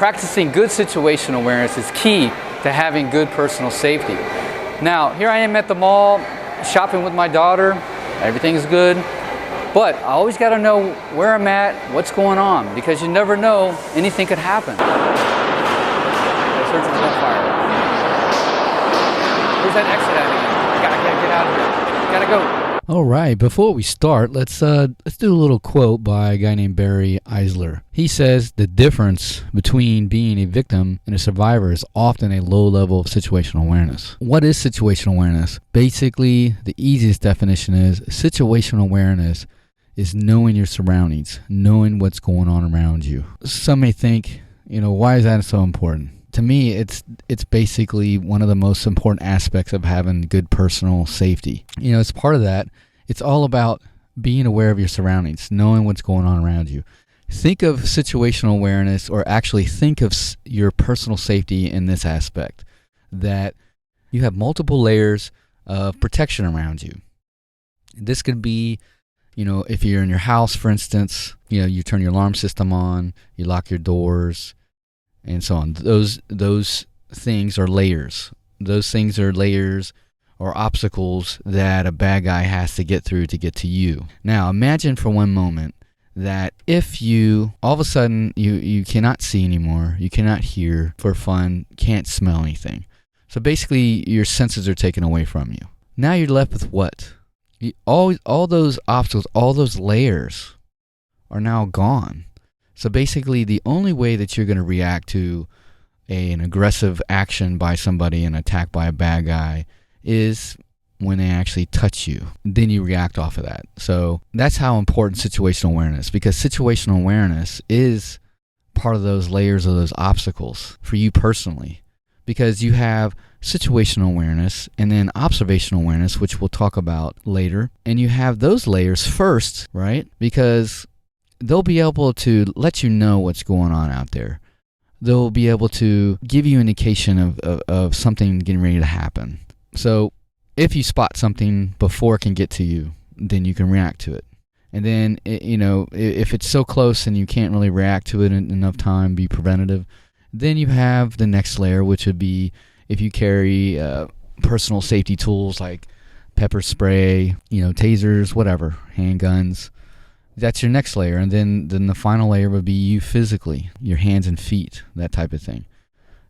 practicing good situational awareness is key to having good personal safety. Now, here I am at the mall, shopping with my daughter. Everything's good. But I always got to know where I'm at, what's going on, because you never know, anything could happen. Search for gunfire. Where's that exit at again? I gotta get out of here. Gotta go. All right, before we start, let's do a little quote by a guy named Barry Eisler. He says, the difference between being a victim and a survivor is often a low level of situational awareness. What is situational awareness? Basically, the easiest definition is situational awareness is knowing your surroundings, knowing what's going on around you. Some may think, why is that so important? To me, it's basically one of the most important aspects of having good personal safety. As part of that, it's all about being aware of your surroundings, knowing what's going on around you. Think of situational awareness, or actually think of your personal safety in this aspect, that you have multiple layers of protection around you. This could be, if you're in your house, for instance, you turn your alarm system on, you lock your doors, and so on. Those things are layers. Those things are layers or obstacles that a bad guy has to get through to get to you. Now, imagine for one moment that if you, all of a sudden, you cannot see anymore, you cannot hear for fun, can't smell anything. So basically, your senses are taken away from you. Now you're left with what? All those obstacles, all those layers are now gone. So basically, the only way that you're going to react to an aggressive action by somebody, an attack by a bad guy, is when they actually touch you. Then you react off of that. So that's how important situational awareness, because situational awareness is part of those layers of those obstacles for you personally. Because you have situational awareness and then observational awareness, which we'll talk about later. And you have those layers first, right? Because they'll be able to let you know what's going on out there. They'll be able to give you indication of something getting ready to happen. So if you spot something before it can get to you, then you can react to it. And then, if it's so close and you can't really react to it in enough time, be preventative, then you have the next layer, which would be if you carry personal safety tools like pepper spray, tasers, whatever, handguns. That's your next layer. And then the final layer would be you physically, your hands and feet, that type of thing.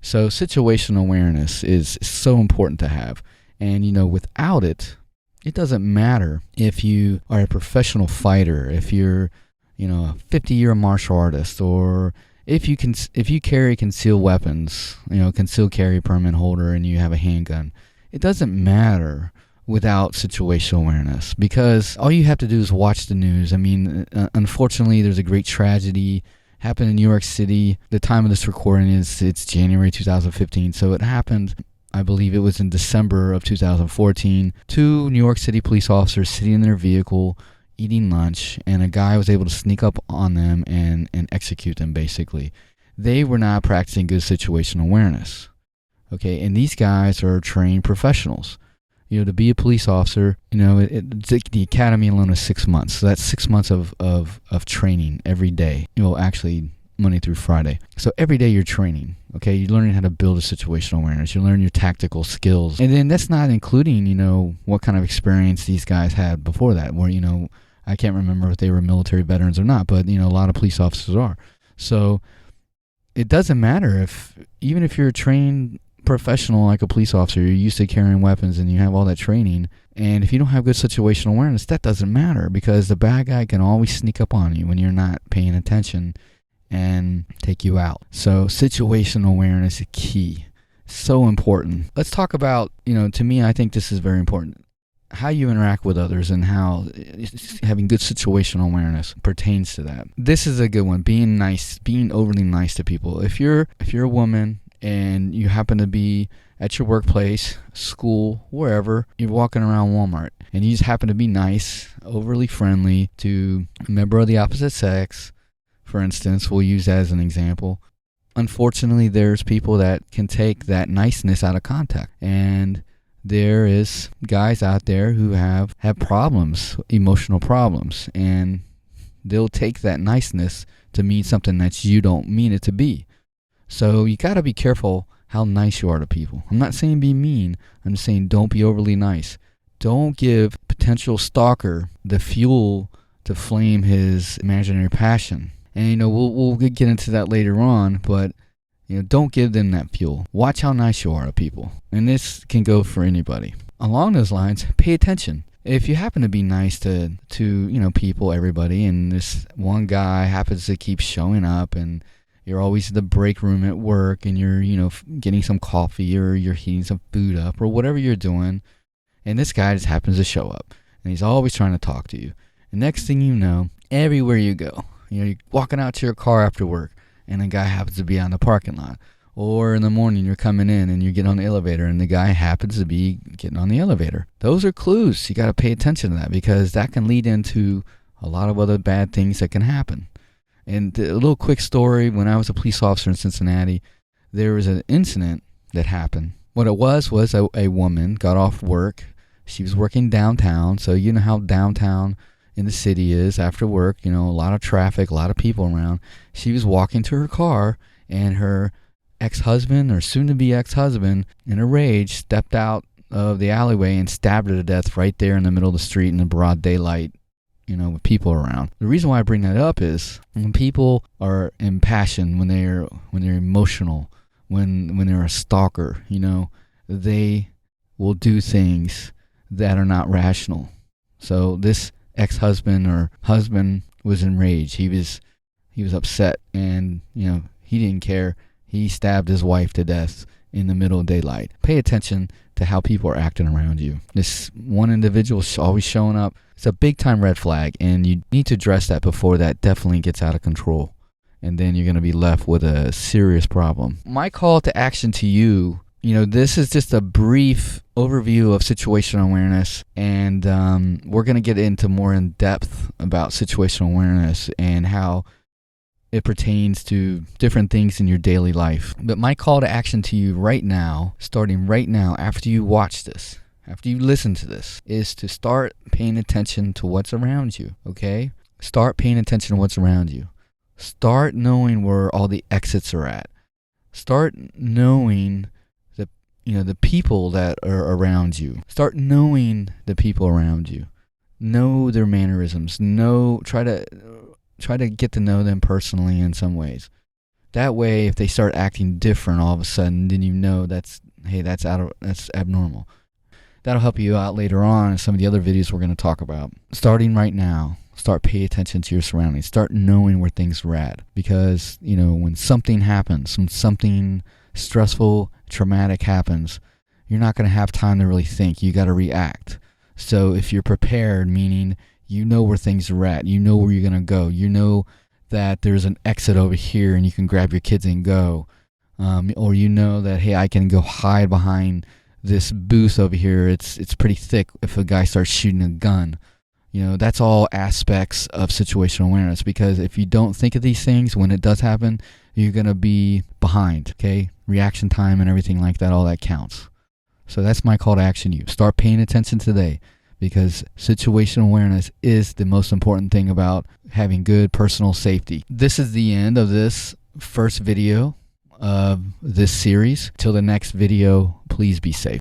So situational awareness is so important to have. And, without it, it doesn't matter if you are a professional fighter, if you're, a 50-year martial artist, or if you carry concealed weapons, concealed carry permit holder, and you have a handgun. It doesn't matter without situational awareness, because all you have to do is watch the news. I mean, unfortunately, there's a great tragedy happened in New York City. The time of this recording it's January 2015, so it happened, I believe it was in December of 2014. 2 New York City police officers sitting in their vehicle, eating lunch, and a guy was able to sneak up on them and execute them, basically. They were not practicing good situational awareness. Okay, and these guys are trained professionals. To be a police officer, the academy alone is 6 months. So that's 6 months of training every day. Actually, Monday through Friday. So every day you're training, okay? You're learning how to build a situational awareness. You're learning your tactical skills. And then that's not including, what kind of experience these guys had before that, where, I can't remember if they were military veterans or not, but, a lot of police officers are. So it doesn't matter even if you're a trained professional like a police officer, you're used to carrying weapons and you have all that training, and if you don't have good situational awareness, that doesn't matter, because the bad guy can always sneak up on you when you're not paying attention and take you out. So situational awareness is key. So important. Let's talk about, to me, I think this is very important, how you interact with others and how having good situational awareness pertains to that. This is a good one. Being nice, being overly nice to people. If you're a woman and you happen to be at your workplace, school, wherever, you're walking around Walmart, and you just happen to be nice, overly friendly to a member of the opposite sex, for instance, we'll use that as an example. Unfortunately, there's people that can take that niceness out of context, and there is guys out there who have problems, emotional problems, and they'll take that niceness to mean something that you don't mean it to be. So you got to be careful how nice you are to people. I'm not saying be mean. I'm just saying don't be overly nice. Don't give potential stalker the fuel to flame his imaginary passion. And we'll get into that later on, but don't give them that fuel. Watch how nice you are to people. And this can go for anybody. Along those lines, pay attention. If you happen to be nice to people, everybody, and this one guy happens to keep showing up, and you're always in the break room at work, and you're getting some coffee, or you're heating some food up, or whatever you're doing, and this guy just happens to show up, and he's always trying to talk to you. And next thing you know, everywhere you go, you're walking out to your car after work, and a guy happens to be on the parking lot. Or in the morning, you're coming in and you get on the elevator, and the guy happens to be getting on the elevator. Those are clues. You got to pay attention to that, because that can lead into a lot of other bad things that can happen. And a little quick story, when I was a police officer in Cincinnati, there was an incident that happened. What it was a woman got off work. She was working downtown, so you know how downtown in the city is after work, a lot of traffic, a lot of people around. She was walking to her car, and her ex-husband, or soon-to-be ex-husband, in a rage, stepped out of the alleyway and stabbed her to death right there in the middle of the street in the broad daylight, with people around. The reason why I bring that up is when people are impassioned, when they're emotional, when they're a stalker, they will do things that are not rational. So this ex-husband or husband was enraged. He was upset, and he didn't care. He stabbed his wife to death in the middle of daylight. Pay attention to how people are acting around you. This one individual is always showing up. It's a big time red flag, and you need to address that before that definitely gets out of control. And then you're going to be left with a serious problem. My call to action to you, this is just a brief overview of situational awareness, and we're going to get into more in depth about situational awareness and how it pertains to different things in your daily life. But my call to action to you right now, starting right now, after you watch this, after you listen to this, is to start paying attention to what's around you, okay? Start paying attention to what's around you. Start knowing where all the exits are at. Start knowing the people that are around you. Start knowing the people around you. Know their mannerisms. Try to get to know them personally in some ways. That way, if they start acting different all of a sudden, then that's abnormal. That'll help you out later on in some of the other videos we're going to talk about. Starting right now, start paying attention to your surroundings. Start knowing where things are at. Because, when something happens, when something stressful, traumatic happens, you're not going to have time to really think. You got to react. So if you're prepared, meaning you know where things are at, you know where you're going to go, you know that there's an exit over here and you can grab your kids and go, or you know that, hey, I can go hide behind this booth over here, it's pretty thick if a guy starts shooting a gun. That's all aspects of situational awareness, because if you don't think of these things when it does happen, you're going to be behind, okay? Reaction time and everything like that, all that counts. So that's my call to action to you. Start paying attention today, because situational awareness is the most important thing about having good personal safety. This is the end of this first video of this series. Till the next video, please be safe.